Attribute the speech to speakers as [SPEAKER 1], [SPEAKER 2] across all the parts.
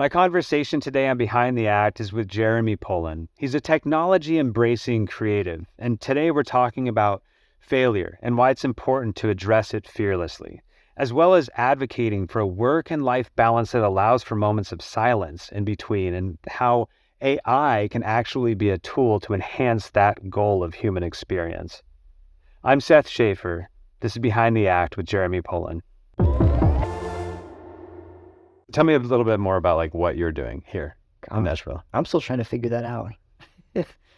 [SPEAKER 1] My conversation today on Behind the Act is with Jeremy Pullen. He's a technology-embracing creative, and today we're talking about failure and why it's important to address it fearlessly, as well as advocating for a work and life balance that allows for moments of silence in between, and how AI can actually be a tool to enhance that goal of human experience. I'm Seth Schaefer. This is Behind the Act with Jeremy Pullen. Tell me a little bit more about like what you're doing here in Nashville.
[SPEAKER 2] I'm still trying to figure that out.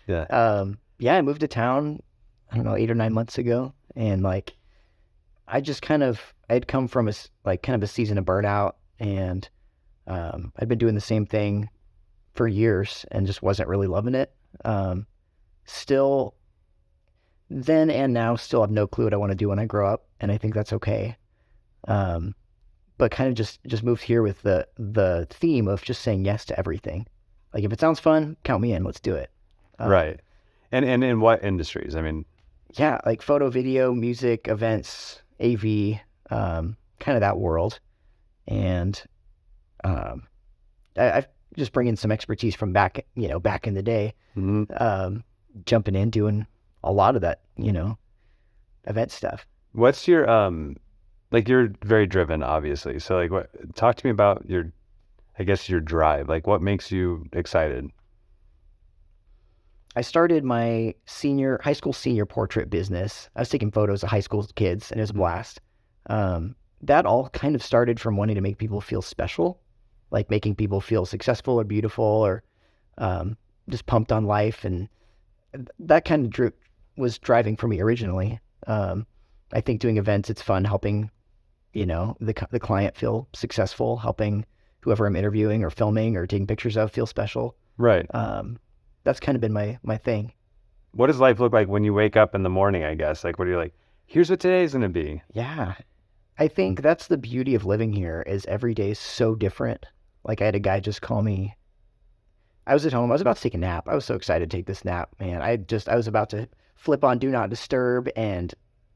[SPEAKER 1] Yeah.
[SPEAKER 2] I moved to town, I don't know, 8 or 9 months ago. And I'd come from a season of burnout, and I'd been doing the same thing for years and just wasn't really loving it. Still, then and now, still have no clue what I want to do when I grow up. And I think that's okay. But kind of just moved here with the theme of just saying yes to everything. Like, if it sounds fun, count me in. Let's do it.
[SPEAKER 1] Right. And in what industries? I mean,
[SPEAKER 2] yeah, like photo, video, music, events, AV, kind of that world. And I've just bringing some expertise from back in the day, jumping in, doing a lot of that, event stuff.
[SPEAKER 1] what's your like, you're very driven, obviously. So like, talk to me about your drive. Like, what makes you excited?
[SPEAKER 2] I started my high school senior portrait business. I was taking photos of high school kids, and it was a blast. That all kind of started from wanting to make people feel special, like making people feel successful or beautiful or just pumped on life. And that kind of was driving for me originally. I think doing events, it's fun helping, the client feel successful, helping whoever I'm interviewing or filming or taking pictures of feel special.
[SPEAKER 1] Right.
[SPEAKER 2] That's kind of been my thing.
[SPEAKER 1] What does life look like when you wake up in the morning, I guess? Like, what are you like, here's what today's going to be?
[SPEAKER 2] Yeah. I think that's the beauty of living here, is every day is so different. Like, I had a guy just call me. I was at home. I was about to take a nap. I was so excited to take this nap, man. I was about to flip on Do Not Disturb and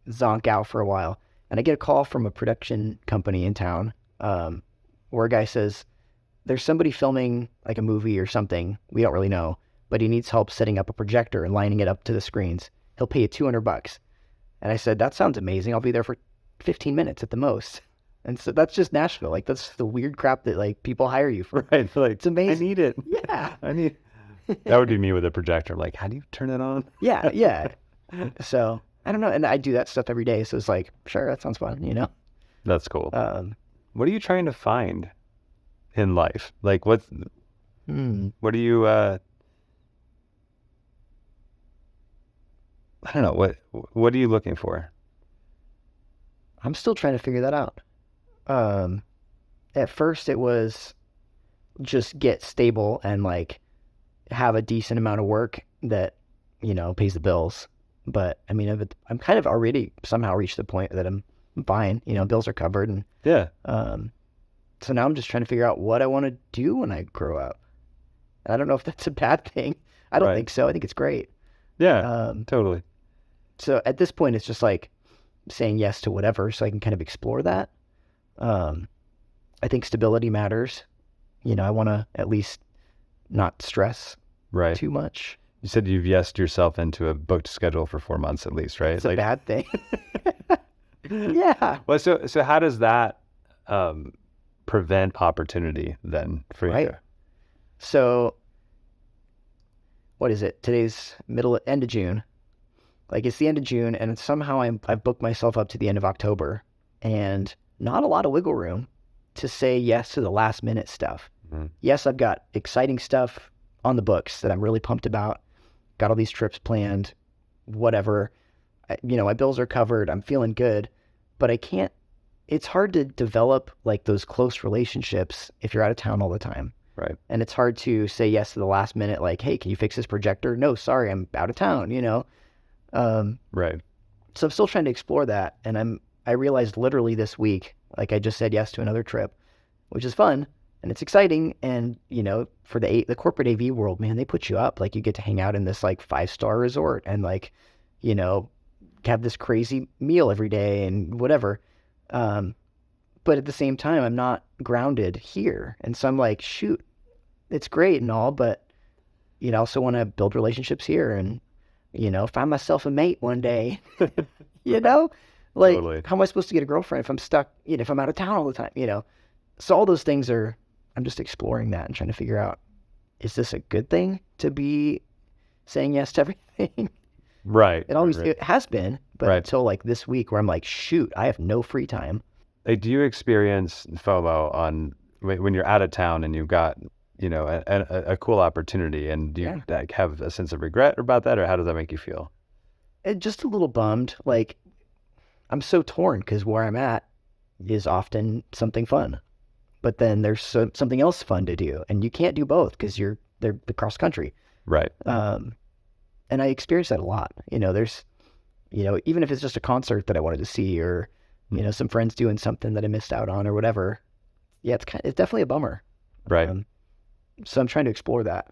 [SPEAKER 2] zonk out for a while. And I get a call from a production company in town, where a guy says, there's somebody filming like a movie or something. We don't really know, but he needs help setting up a projector and lining it up to the screens. He'll pay you $200. And I said, that sounds amazing. I'll be there for 15 minutes at the most. And so that's just Nashville. Like, that's the weird crap that like people hire you for.
[SPEAKER 1] Right. Like,
[SPEAKER 2] it's amazing.
[SPEAKER 1] I need it.
[SPEAKER 2] Yeah.
[SPEAKER 1] That would be me with a projector. I'm like, how do you turn it on?
[SPEAKER 2] Yeah. So I don't know. And I do that stuff every day. So it's like, sure, that sounds fun,
[SPEAKER 1] That's cool. What are you trying to find in life? Like, what do you, I don't know, what are you looking for?
[SPEAKER 2] I'm still trying to figure that out. At first it was just get stable and like have a decent amount of work that, pays the bills. But I mean, I'm kind of already somehow reached the point that I'm fine, bills are covered. And
[SPEAKER 1] Yeah.
[SPEAKER 2] So now I'm just trying to figure out what I want to do when I grow up. And I don't know if that's a bad thing. I don't think so. I think it's great.
[SPEAKER 1] Yeah, totally.
[SPEAKER 2] So at this point, it's just like saying yes to whatever, so I can kind of explore that. I think stability matters. I want to at least not stress too much.
[SPEAKER 1] You said you've yesed yourself into a booked schedule for 4 months at least, right?
[SPEAKER 2] It's a bad thing. Yeah.
[SPEAKER 1] Well, so how does that prevent opportunity then for you?
[SPEAKER 2] Right. So what is it? Today's end of June. Like, it's the end of June, and somehow I've booked myself up to the end of October, and not a lot of wiggle room to say yes to the last minute stuff. Mm-hmm. Yes, I've got exciting stuff on the books that I'm really pumped about. Got all these trips planned, whatever. My bills are covered. I'm feeling good, but it's hard to develop like those close relationships if you're out of town all the time.
[SPEAKER 1] Right.
[SPEAKER 2] And it's hard to say yes to the last minute, like, hey, can you fix this projector? No, sorry, I'm out of town,
[SPEAKER 1] Right.
[SPEAKER 2] So I'm still trying to explore that. And I realized literally this week, like, I just said yes to another trip, which is fun and it's exciting. And, for the corporate AV world, man, they put you up. Like, you get to hang out in this like 5-star resort and like, have this crazy meal every day and whatever. But but at the same time, I'm not grounded here. And so I'm like, shoot, it's great and all, but I also want to build relationships here and, find myself a mate one day, you know, like
[SPEAKER 1] Totally.
[SPEAKER 2] how am I supposed to get a girlfriend if I'm stuck, if I'm out of town all the time. So all those things I'm just exploring that and trying to figure out, is this a good thing to be saying yes to everything?
[SPEAKER 1] Right.
[SPEAKER 2] It has been, but
[SPEAKER 1] Right.
[SPEAKER 2] until like this week where I'm like, shoot, I have no free time.
[SPEAKER 1] Like, do you experience FOMO on when you're out of town and you've got, a cool opportunity, and do you like have a sense of regret about that, or how does that make you feel?
[SPEAKER 2] Just a little bummed. Like, I'm so torn because where I'm at is often something fun, but then there's something else fun to do, and you can't do both because they're the cross country.
[SPEAKER 1] Right.
[SPEAKER 2] And I experience that a lot. There's, even if it's just a concert that I wanted to see, or some friends doing something that I missed out on, or whatever. Yeah, it's definitely a bummer.
[SPEAKER 1] Right.
[SPEAKER 2] So I'm trying to explore that.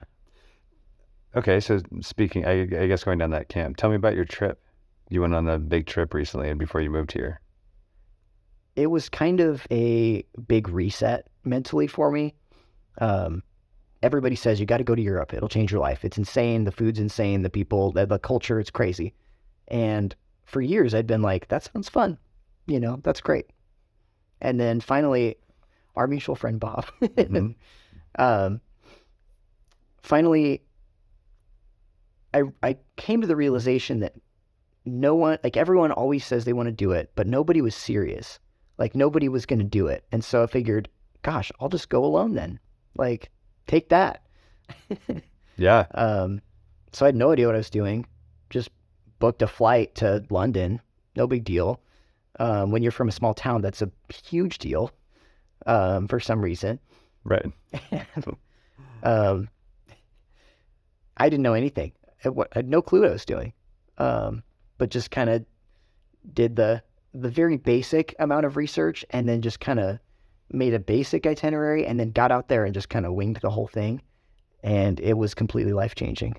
[SPEAKER 1] Okay, so speaking, I guess going down that camp, tell me about your trip. You went on a big trip recently, and before you moved here.
[SPEAKER 2] It was kind of a big reset mentally for me. Everybody says you got to go to Europe. It'll change your life. It's insane. The food's insane. The people, the culture, it's crazy. And for years, I'd been like, that sounds fun. That's great. And then finally, our mutual friend, Bob, finally, I came to the realization that no one, like everyone always says they want to do it, but nobody was serious. Like nobody was going to do it. And so I figured, gosh, I'll just go alone then. Like, take that.
[SPEAKER 1] Yeah.
[SPEAKER 2] So I had no idea what I was doing. Just booked a flight to London. No big deal. When you're from a small town, that's a huge deal. For some reason.
[SPEAKER 1] Right.
[SPEAKER 2] I didn't know anything. I had no clue what I was doing. But just kind of did the very basic amount of research, and then just kind of made a basic itinerary, and then got out there and just kind of winged the whole thing. And it was completely life-changing.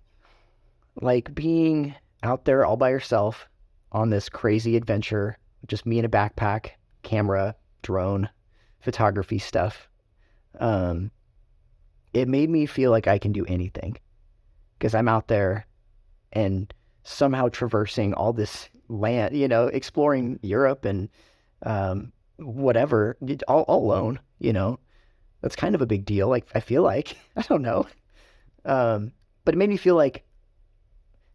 [SPEAKER 2] Like being out there all by yourself on this crazy adventure, just me in a backpack, camera, drone, photography stuff. It made me feel like I can do anything because I'm out there and somehow traversing all this land, exploring Europe and whatever, all alone, that's kind of a big deal. Like, I feel like, I don't know. But it made me feel like,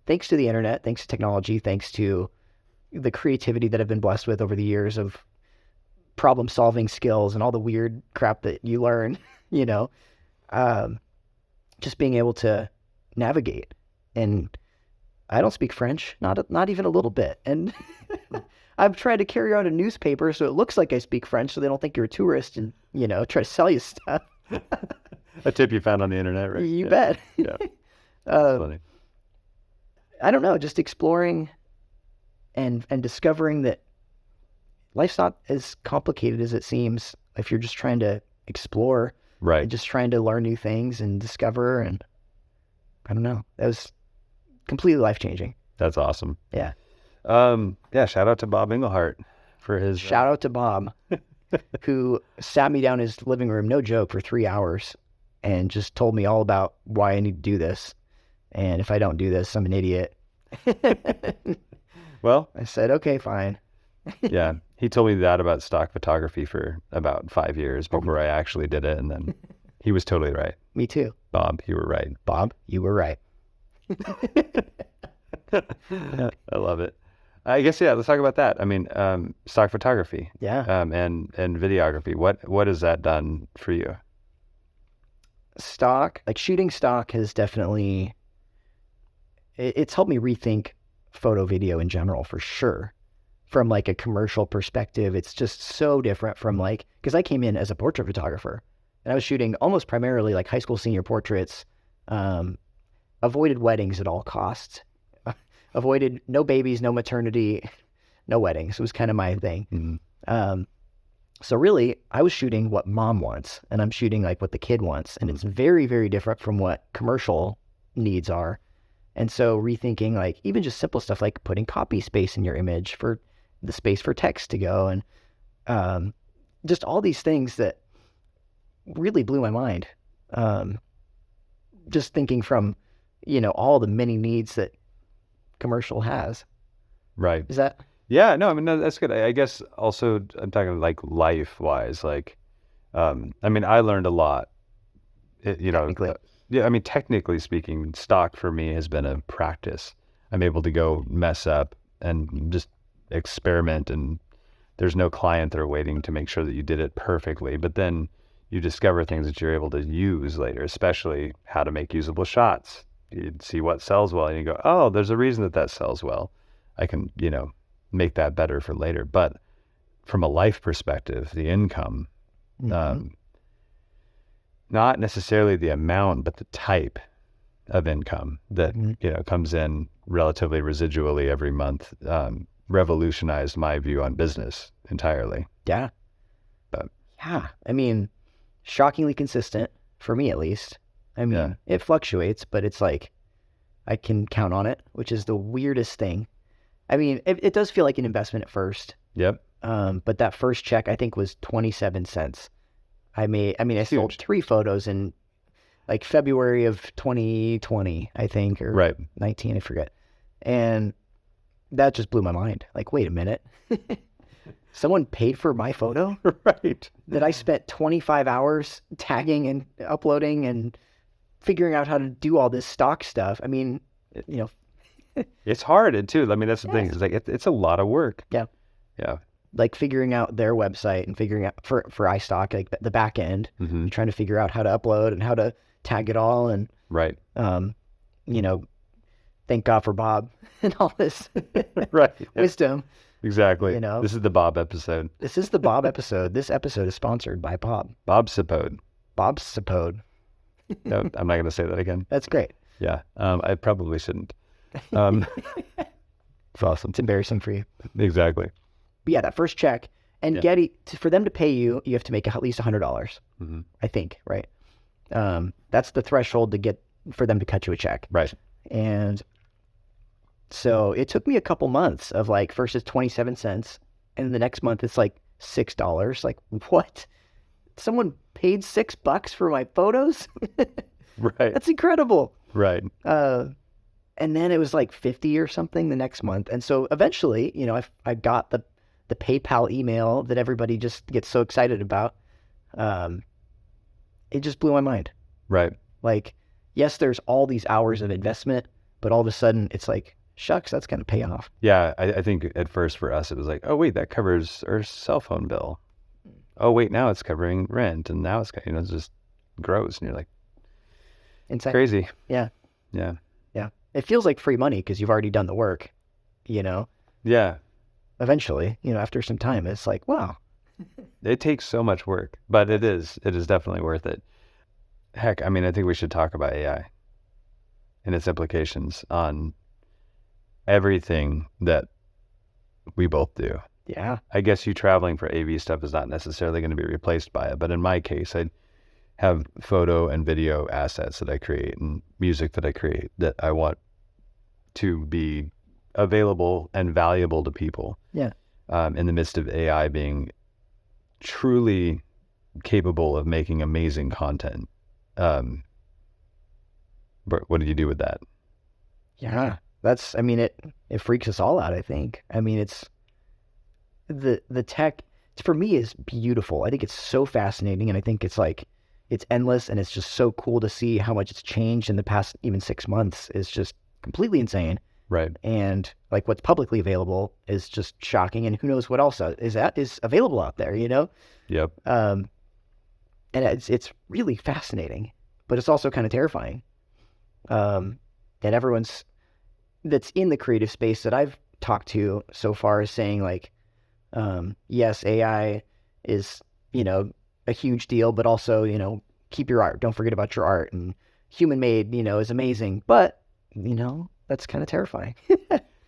[SPEAKER 2] thanks to the internet, thanks to technology, thanks to the creativity that I've been blessed with over the years of problem solving skills and all the weird crap that you learn, just being able to navigate. And I don't speak French, not even a little bit. And I've tried to carry around a newspaper so it looks like I speak French so they don't think you're a tourist and, try to sell you stuff.
[SPEAKER 1] A tip you found on the internet, right?
[SPEAKER 2] You bet.
[SPEAKER 1] Yeah. That's funny.
[SPEAKER 2] I don't know, just exploring and discovering that life's not as complicated as it seems if you're just trying to explore,
[SPEAKER 1] right?
[SPEAKER 2] And just trying to learn new things and discover. And I don't know, that was completely life-changing.
[SPEAKER 1] That's awesome.
[SPEAKER 2] Yeah.
[SPEAKER 1] Shout out to Bob Englehart for his
[SPEAKER 2] shout out to Bob who sat me down in his living room, no joke, for 3 hours and just told me all about why I need to do this. And if I don't do this, I'm an idiot.
[SPEAKER 1] Well,
[SPEAKER 2] I said, okay, fine.
[SPEAKER 1] Yeah. He told me that about stock photography for about 5 years before I actually did it. And then he was totally right.
[SPEAKER 2] Me too.
[SPEAKER 1] Bob, you were right.
[SPEAKER 2] Bob, you were right.
[SPEAKER 1] I love it. I guess, yeah, let's talk about that. I mean, stock photography.
[SPEAKER 2] Yeah.
[SPEAKER 1] And videography. What has that done for you?
[SPEAKER 2] Shooting stock has definitely, it's helped me rethink photo video in general, for sure. From like a commercial perspective, it's just so different from because I came in as a portrait photographer and I was shooting almost primarily like high school senior portraits, avoided weddings at all costs, avoided no babies, no maternity, no weddings. It was kind of my thing. Mm-hmm. So really, I was shooting what mom wants, and I'm shooting like what the kid wants, and it's very, very different from what commercial needs are. And so rethinking like even just simple stuff like putting copy space in your image for the space for text to go, and just all these things that really blew my mind. Just thinking from, all the many needs that commercial has.
[SPEAKER 1] Right.
[SPEAKER 2] Is that?
[SPEAKER 1] Yeah, no, I mean, no, that's good. I guess also I'm talking like life wise, like, I mean, I learned a lot,
[SPEAKER 2] Technically.
[SPEAKER 1] yeah, I mean, technically speaking, stock for me has been a practice. I'm able to go mess up and just experiment, and there's no client there waiting to make sure that you did it perfectly. But then you discover things that you're able to use later, especially how to make usable shots. You see what sells well, and you go, oh, there's a reason that sells well. I can, make that better for later. But from a life perspective, the income, not necessarily the amount, but the type of income that, comes in relatively residually every month, revolutionized my view on business entirely.
[SPEAKER 2] Yeah.
[SPEAKER 1] But
[SPEAKER 2] yeah, I mean, shockingly consistent for me, at least. I mean, it fluctuates, but it's like I can count on it, which is the weirdest thing. I mean, it does feel like an investment at first.
[SPEAKER 1] Yep.
[SPEAKER 2] But that first check, I think, was 27 cents. I sold 3 photos in like February of 2020, I think, or 19, I forget. And that just blew my mind. Like, wait a minute. Someone paid for my photo?
[SPEAKER 1] Right.
[SPEAKER 2] That I spent 25 hours tagging and uploading and figuring out how to do all this stock stuff. I mean,
[SPEAKER 1] it's hard too. I mean, that's the thing. It's like it's a lot of work.
[SPEAKER 2] Yeah.
[SPEAKER 1] Yeah.
[SPEAKER 2] Like figuring out their website and figuring out for iStock, like the back end, trying to figure out how to upload and how to tag it all. And,
[SPEAKER 1] right.
[SPEAKER 2] Thank God for Bob and all this
[SPEAKER 1] right.
[SPEAKER 2] wisdom.
[SPEAKER 1] Exactly. This is the Bob episode.
[SPEAKER 2] This is the Bob episode. This episode is sponsored by Bob.
[SPEAKER 1] Bob Sapode.
[SPEAKER 2] Bob Sapode.
[SPEAKER 1] No, I'm not going to say that again.
[SPEAKER 2] That's great.
[SPEAKER 1] Yeah. I probably shouldn't. It's awesome.
[SPEAKER 2] It's embarrassing for you.
[SPEAKER 1] Exactly.
[SPEAKER 2] But yeah, that first check, and Getty, for them to pay you, you have to make at least $100. I think, right? That's the threshold for them to cut you a check.
[SPEAKER 1] Right.
[SPEAKER 2] And so it took me a couple months of like, first it's 27 cents, and the next month it's like $6. Like, what? Someone paid $6 for my photos?
[SPEAKER 1] Right.
[SPEAKER 2] That's incredible.
[SPEAKER 1] Right.
[SPEAKER 2] And then it was like 50 or something the next month. And so eventually, I got the PayPal email that everybody just gets so excited about. It just blew my mind.
[SPEAKER 1] Right.
[SPEAKER 2] Like, yes, there's all these hours of investment, but all of a sudden it's like, shucks, that's going to pay off.
[SPEAKER 1] Yeah. I think at first for us, it was like, oh, wait, that covers our cell phone bill. Oh, wait, now it's covering rent. And now it's, it just grows. And you're like,
[SPEAKER 2] insane.
[SPEAKER 1] Crazy.
[SPEAKER 2] Yeah.
[SPEAKER 1] Yeah.
[SPEAKER 2] Yeah. It feels like free money because you've already done the work,
[SPEAKER 1] Yeah.
[SPEAKER 2] Eventually, after some time, it's like, wow.
[SPEAKER 1] It takes so much work, but it is definitely worth it. Heck, I mean, I think we should talk about AI and its implications on everything that we both do.
[SPEAKER 2] Yeah.
[SPEAKER 1] I guess you traveling for AV stuff is not necessarily going to be replaced by it, but in my case, I have photo and video assets that I create and music that I create that I want to be available and valuable to people.
[SPEAKER 2] Yeah.
[SPEAKER 1] In the midst of AI being truly capable of making amazing content. But what do you do with that?
[SPEAKER 2] Yeah. It freaks us all out, I think. I mean, it's the tech for me is beautiful. I think it's so fascinating, and I think it's like, it's endless, and it's just so cool to see how much it's changed in the past even 6 months. Is just completely insane.
[SPEAKER 1] Right.
[SPEAKER 2] And like what's publicly available is just shocking, and who knows what else is available out there,
[SPEAKER 1] Yep.
[SPEAKER 2] And it's really fascinating, but it's also kind of terrifying. And everyone's that's in the creative space that I've talked to so far is saying like, yes, AI is, a huge deal, but also, keep your art. Don't forget about your art, and human made, is amazing, but, that's kind of terrifying.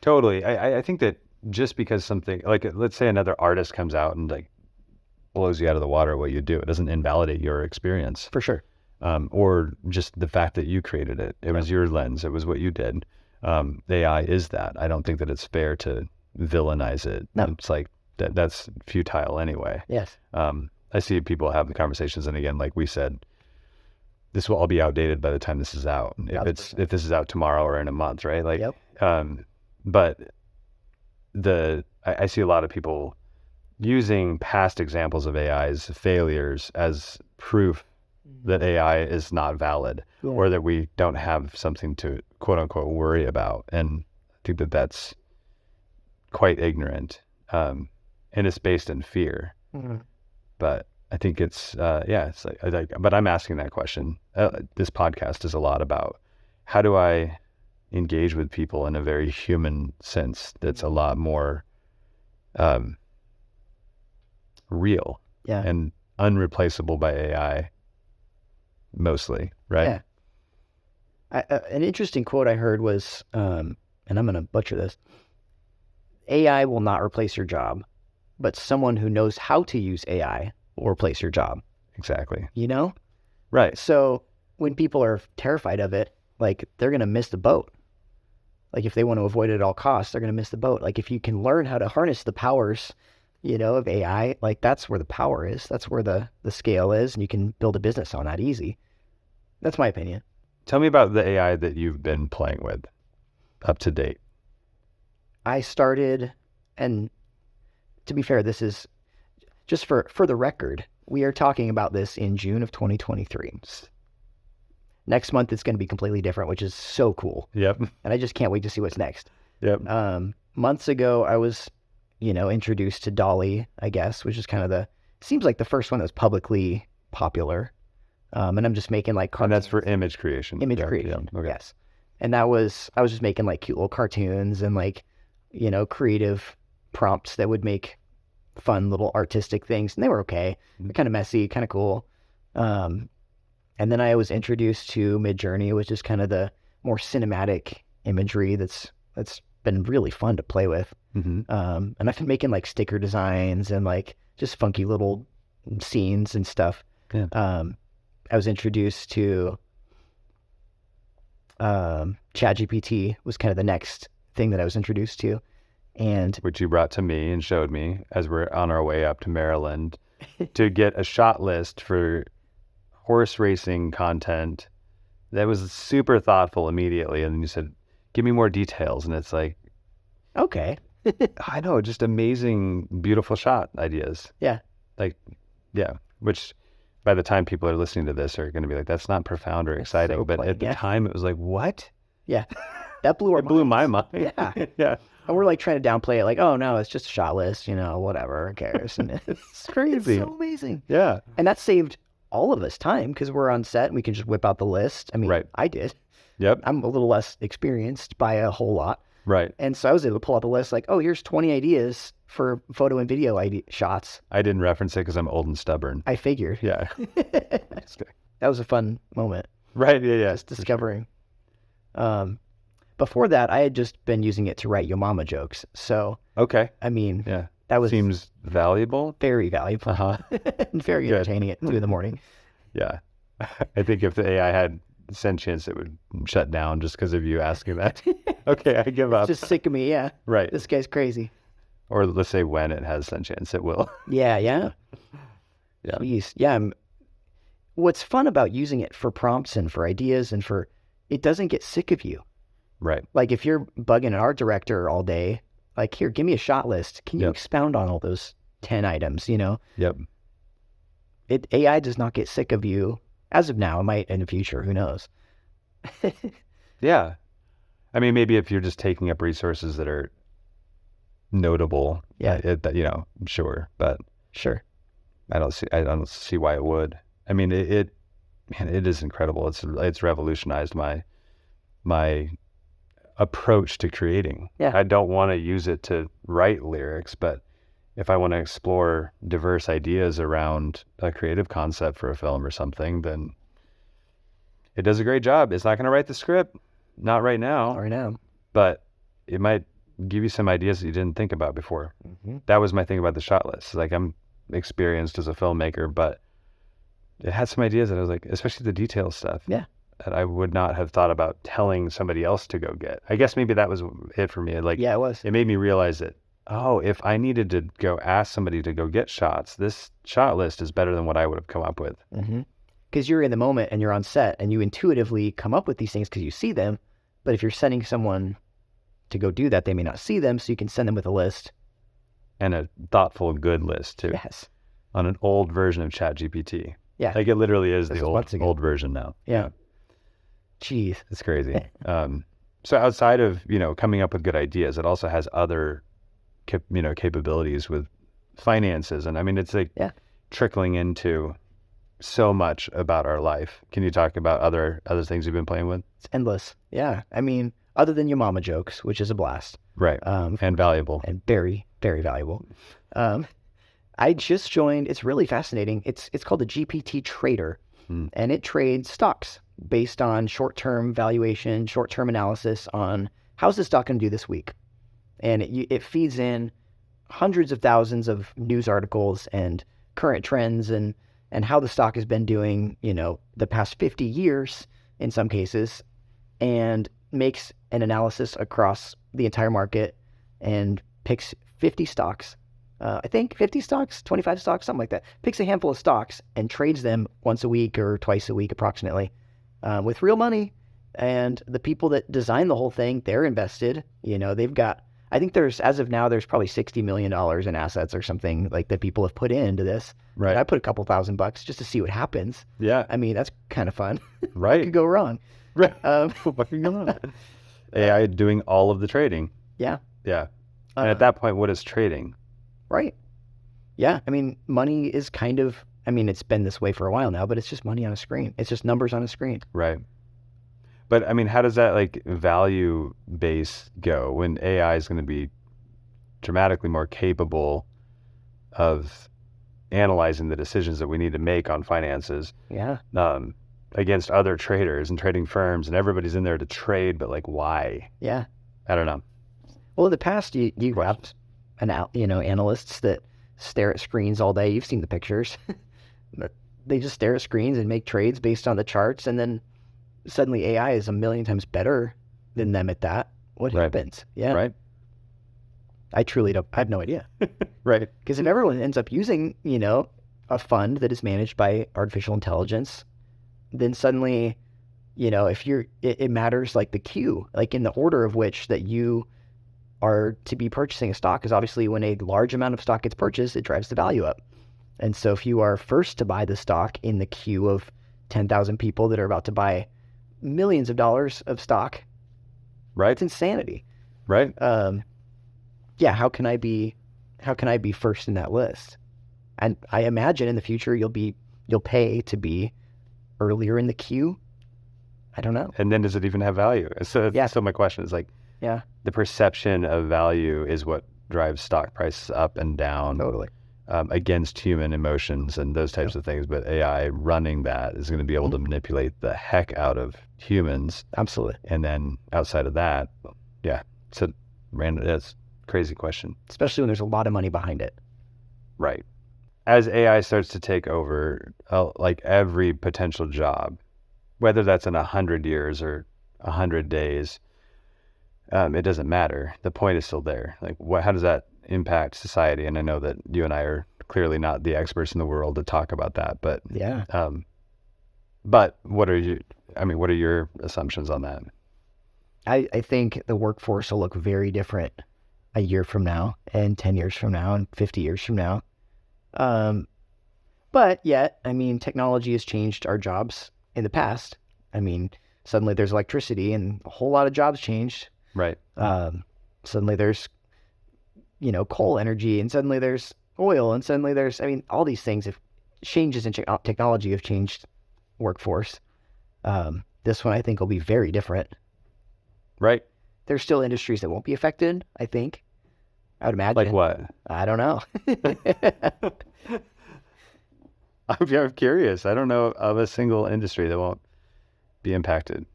[SPEAKER 1] Totally. I think that just because something like, let's say another artist comes out and like blows you out of the water what you do, it doesn't invalidate your experience.
[SPEAKER 2] For sure.
[SPEAKER 1] Or just the fact that you created it. It was your lens. It was what you did. AI is that. I don't think that it's fair to villainize it.
[SPEAKER 2] No.
[SPEAKER 1] It's like that's futile anyway.
[SPEAKER 2] Yes.
[SPEAKER 1] I see people have the conversations, and again, like we said, this will all be outdated by the time this is out. If this is out tomorrow or in a month, right? Like,
[SPEAKER 2] Yep.
[SPEAKER 1] But I see a lot of people using past examples of AI's failures as proof that AI is not valid, or that we don't have something to quote unquote worry about. And I think that that's quite ignorant, and it's based in fear. But I think it's it's like but I'm asking that question. This podcast is a lot about how do I engage with people in a very human sense that's a lot more real and unreplaceable by AI mostly, right?
[SPEAKER 2] An interesting quote I heard was, and I'm going to butcher this, AI will not replace your job, but someone who knows how to use AI will replace your job.
[SPEAKER 1] Exactly.
[SPEAKER 2] You know?
[SPEAKER 1] Right.
[SPEAKER 2] So when people are terrified of it, like they're going to miss the boat. Like if they want to avoid it at all costs, they're going to miss the boat. Like if you can learn how to harness the powers, of AI, like that's where the power is. That's where the scale is, and you can build a business on that easy. That's my opinion.
[SPEAKER 1] Tell me about the AI that you've been playing with up to date.
[SPEAKER 2] I started, and to be fair, this is just for the record, we are talking about this in June of 2023. Next month, it's going to be completely different, which is so cool.
[SPEAKER 1] Yep.
[SPEAKER 2] And I just can't wait to see what's next.
[SPEAKER 1] Yep.
[SPEAKER 2] Months ago, I was, introduced to Dolly, I guess, which is kind of seems like the first one that was publicly popular. And I'm just making like cartoons.
[SPEAKER 1] And that's for image creation.
[SPEAKER 2] Image creation,
[SPEAKER 1] Okay.
[SPEAKER 2] Yes. And I was just making like cute little cartoons and like, creative prompts that would make fun little artistic things. And they were okay. They're kind of messy, kind of cool. And then I was introduced to Midjourney, which is kind of the more cinematic imagery that's been really fun to play with. And I've been making like sticker designs and like just funky little scenes and stuff.
[SPEAKER 1] Yeah.
[SPEAKER 2] I was introduced to ChatGPT was kind of the next thing that I was introduced to. And
[SPEAKER 1] which you brought to me and showed me as we're on our way up to Maryland to get a shot list for horse racing content that was super thoughtful immediately. And then you said, give me more details. And it's like,
[SPEAKER 2] okay.
[SPEAKER 1] I know, just amazing, beautiful shot ideas.
[SPEAKER 2] Yeah.
[SPEAKER 1] Like, yeah, which by the time people are listening to this are going to be like, that's not profound or exciting.
[SPEAKER 2] So
[SPEAKER 1] but
[SPEAKER 2] plain,
[SPEAKER 1] at the time it was like, what?
[SPEAKER 2] Yeah. That blew
[SPEAKER 1] blew my mind.
[SPEAKER 2] Yeah.
[SPEAKER 1] Yeah.
[SPEAKER 2] And we're like trying to downplay it, like, oh no, it's just a shot list, whatever, who cares? And
[SPEAKER 1] it's crazy.
[SPEAKER 2] It's so amazing.
[SPEAKER 1] Yeah.
[SPEAKER 2] And that saved all of us time because we're on set and we can just whip out the list. I mean,
[SPEAKER 1] right.
[SPEAKER 2] I did.
[SPEAKER 1] Yep.
[SPEAKER 2] I'm a little less experienced by a whole lot.
[SPEAKER 1] Right.
[SPEAKER 2] And so I was able to pull out the list like, oh, here's 20 ideas for photo and video shots.
[SPEAKER 1] I didn't reference it because I'm old and stubborn.
[SPEAKER 2] I figured.
[SPEAKER 1] Yeah.
[SPEAKER 2] That was a fun moment.
[SPEAKER 1] Right. Yeah.
[SPEAKER 2] Just discovering. Before that, I had just been using it to write Yo Mama jokes. So,
[SPEAKER 1] okay.
[SPEAKER 2] I mean,
[SPEAKER 1] yeah,
[SPEAKER 2] that was
[SPEAKER 1] seems valuable.
[SPEAKER 2] Very valuable. And very entertaining at 2 a.m.
[SPEAKER 1] Yeah. I think if the AI had sentience, it would shut down just because of you asking that. Okay, I give up.
[SPEAKER 2] It's just sick of me, yeah.
[SPEAKER 1] Right.
[SPEAKER 2] This guy's crazy.
[SPEAKER 1] Or let's say when it has sentience, it will.
[SPEAKER 2] Yeah.
[SPEAKER 1] Yeah.
[SPEAKER 2] Jeez. Yeah. What's fun about using it for prompts and for ideas and it doesn't get sick of you.
[SPEAKER 1] Right.
[SPEAKER 2] Like if you're bugging an art director all day, like, here, give me a shot list. Can you expound on all those 10 items,
[SPEAKER 1] Yep.
[SPEAKER 2] AI does not get sick of you. As of now, it might in the future. Who knows?
[SPEAKER 1] Yeah. I mean, maybe if you're just taking up resources that are notable, sure. But
[SPEAKER 2] sure.
[SPEAKER 1] I don't see why it would. I mean, it is incredible. It's revolutionized my approach to creating.
[SPEAKER 2] Yeah.
[SPEAKER 1] I don't want to use it to write lyrics, but if I want to explore diverse ideas around a creative concept for a film or something, then it does a great job. It's not going to write the script, not right now.
[SPEAKER 2] Right now.
[SPEAKER 1] But it might give you some ideas that you didn't think about before.
[SPEAKER 2] Mm-hmm. That
[SPEAKER 1] That was my thing about the shot list. Like, I'm experienced as a filmmaker, but it had some ideas that I was like, especially the detail stuff.
[SPEAKER 2] Yeah.
[SPEAKER 1] That I would not have thought about telling somebody else to go get. I guess maybe that was it for me. Like,
[SPEAKER 2] Yeah, it was.
[SPEAKER 1] It made me realize that oh, if I needed to go ask somebody to go get shots, this shot list is better than what I would have come up with.
[SPEAKER 2] Because you're in the moment and you're on set and you intuitively come up with these things because you see them. But if you're sending someone to go do that, they may not see them, so you can send them with a list.
[SPEAKER 1] And a thoughtful, good list, too.
[SPEAKER 2] Yes.
[SPEAKER 1] On an old version of ChatGPT.
[SPEAKER 2] Yeah.
[SPEAKER 1] Like it literally is
[SPEAKER 2] This
[SPEAKER 1] the
[SPEAKER 2] is
[SPEAKER 1] old version now.
[SPEAKER 2] Yeah. Jeez.
[SPEAKER 1] It's crazy. So outside of, coming up with good ideas, it also has other, capabilities with finances. And I mean, it's like trickling into so much about our life. Can you talk about other things you've been playing with?
[SPEAKER 2] It's endless. Yeah. I mean, other than your mama jokes, which is a blast.
[SPEAKER 1] Right. And valuable.
[SPEAKER 2] And very, very valuable. I just joined, it's really fascinating. It's called the GPT Trader, and it trades stocks based on short-term valuation, short-term analysis on how's the stock going to do this week. And it feeds in hundreds of thousands of news articles and current trends and how the stock has been doing, the past 50 years in some cases, and makes an analysis across the entire market and picks 50 stocks. I think 50 stocks, 25 stocks, something like that. Picks a handful of stocks and trades them once a week or twice a week approximately with real money. And the people that design the whole thing, they're invested. They've got, I think as of now, there's probably $60 million in assets or something like that people have put into this.
[SPEAKER 1] Right.
[SPEAKER 2] And I put a couple $1,000 just to see what happens.
[SPEAKER 1] Yeah.
[SPEAKER 2] I mean, that's kind of fun.
[SPEAKER 1] Right.
[SPEAKER 2] What could go wrong?
[SPEAKER 1] Right. What could go wrong? AI doing all of the trading.
[SPEAKER 2] Yeah.
[SPEAKER 1] Yeah. And at that point, what is trading?
[SPEAKER 2] Right. Yeah. I mean, money is it's been this way for a while now, but it's just money on a screen. It's just numbers on a screen.
[SPEAKER 1] Right. But I mean, how does that value base go when AI is going to be dramatically more capable of analyzing the decisions that we need to make on finances?
[SPEAKER 2] Yeah.
[SPEAKER 1] Against other traders and trading firms, and everybody's in there to trade, but why?
[SPEAKER 2] Yeah.
[SPEAKER 1] I don't know.
[SPEAKER 2] Well, in the past, you have analysts that stare at screens all day. You've seen the pictures. They just stare at screens and make trades based on the charts, and then suddenly AI is a million times better than them at that. What happens? Yeah.
[SPEAKER 1] Right.
[SPEAKER 2] I have no idea.
[SPEAKER 1] Right.
[SPEAKER 2] Because if everyone ends up using, a fund that is managed by artificial intelligence, then suddenly, it matters like the queue, like in the order of which that you are to be purchasing a stock, because obviously when a large amount of stock gets purchased, it drives the value up. And so if you are first to buy the stock in the queue of 10,000 people that are about to buy millions of dollars of stock,
[SPEAKER 1] right?
[SPEAKER 2] It's insanity.
[SPEAKER 1] Right.
[SPEAKER 2] Yeah. How can I be first in that list? And I imagine in the future, you'll pay to be earlier in the queue. I don't know.
[SPEAKER 1] And then does it even have value? So my question is the perception of value is what drives stock prices up and down.
[SPEAKER 2] Totally.
[SPEAKER 1] Against human emotions and those types of things. But AI running that is going to be able to manipulate the heck out of humans.
[SPEAKER 2] Absolutely.
[SPEAKER 1] And then outside of that, it's a crazy question.
[SPEAKER 2] Especially when there's a lot of money behind it.
[SPEAKER 1] Right. As AI starts to take over every potential job, whether that's in 100 years or 100 days, it doesn't matter. The point is still there. How does that impact society? And I know that you and I are clearly not the experts in the world to talk about that, but
[SPEAKER 2] yeah.
[SPEAKER 1] But what are your assumptions on that?
[SPEAKER 2] I think the workforce will look very different a year from now, and 10 years from now, and 50 years from now. But yet, technology has changed our jobs in the past. Suddenly there's electricity and a whole lot of jobs changed.
[SPEAKER 1] Right.
[SPEAKER 2] Suddenly there's, coal energy, and suddenly there's oil, and suddenly there's, all these things, if changes in technology have changed workforce. This one I think will be very different.
[SPEAKER 1] Right.
[SPEAKER 2] There's still industries that won't be affected, I think. I would imagine.
[SPEAKER 1] Like what?
[SPEAKER 2] I don't know.
[SPEAKER 1] I'm curious. I don't know of a single industry that won't be impacted.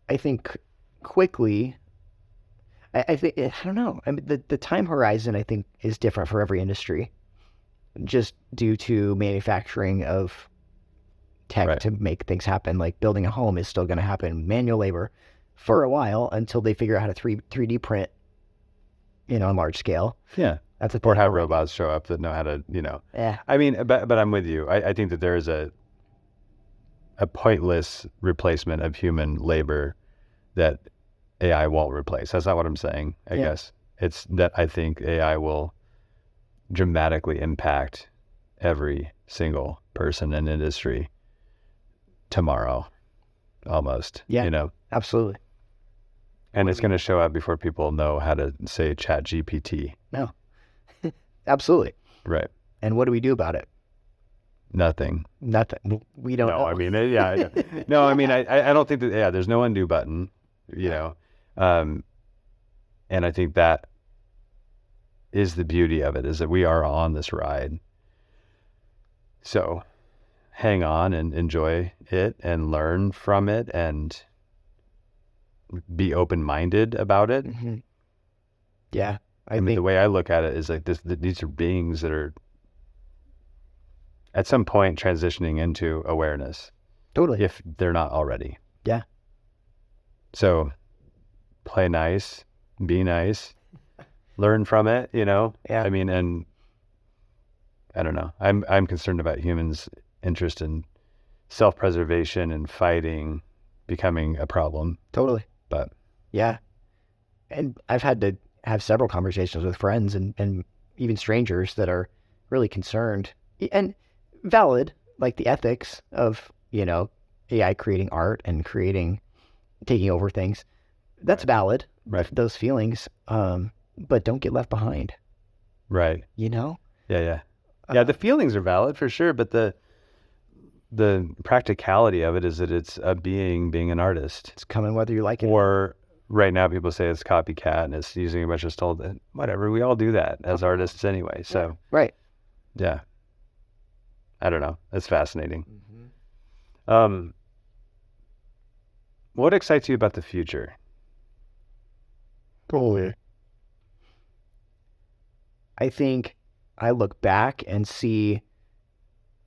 [SPEAKER 2] I think quickly, I don't know. The time horizon, I think, is different for every industry, just due to manufacturing of tech to make things happen. Like building a home is still going to happen. Manual labor, for a while until they figure out how to 3D print, on large scale.
[SPEAKER 1] Yeah.
[SPEAKER 2] That's a
[SPEAKER 1] Or have
[SPEAKER 2] already.
[SPEAKER 1] robots show up that know how to,
[SPEAKER 2] Yeah.
[SPEAKER 1] I mean, but I'm with you. I think that there is a pointless replacement of human labor that AI won't replace. That's not what I'm saying, I guess. It's that I think AI will dramatically impact every single person in industry tomorrow, almost.
[SPEAKER 2] Yeah. Absolutely.
[SPEAKER 1] And it's going to show up before people know how to say Chat GPT.
[SPEAKER 2] No. Absolutely.
[SPEAKER 1] Right.
[SPEAKER 2] And what do we do about it?
[SPEAKER 1] Nothing.
[SPEAKER 2] Nothing. We don't know.
[SPEAKER 1] I mean, yeah. No, I mean, I don't think that, there's no undo button, and I think that is the beauty of it, is that we are on this ride. So hang on and enjoy it and learn from it and be open-minded about it.
[SPEAKER 2] Mm-hmm. Yeah.
[SPEAKER 1] I mean, the way I look at it is like these are beings that are at some point transitioning into awareness.
[SPEAKER 2] Totally.
[SPEAKER 1] If they're not already.
[SPEAKER 2] Yeah.
[SPEAKER 1] So play nice, be nice, learn from it,
[SPEAKER 2] Yeah.
[SPEAKER 1] I mean, and I don't know. I'm concerned about humans' interest in self-preservation and fighting becoming a problem.
[SPEAKER 2] Totally.
[SPEAKER 1] But
[SPEAKER 2] yeah. And I've had to have several conversations with friends and even strangers that are really concerned and valid, like the ethics of, AI creating art and taking over things. That's valid.
[SPEAKER 1] Right.
[SPEAKER 2] Those feelings. But don't get left behind.
[SPEAKER 1] Right.
[SPEAKER 2] Yeah.
[SPEAKER 1] Yeah. The feelings are valid for sure, but the practicality of it is that it's a being an artist.
[SPEAKER 2] It's coming whether you like it.
[SPEAKER 1] Or right now people say it's copycat and it's using a bunch of stolen, whatever. We all do that as artists anyway. So
[SPEAKER 2] right.
[SPEAKER 1] Yeah. I don't know. That's fascinating.
[SPEAKER 2] Mm-hmm.
[SPEAKER 1] What excites you about the future?
[SPEAKER 2] Totally. I think I look back and see,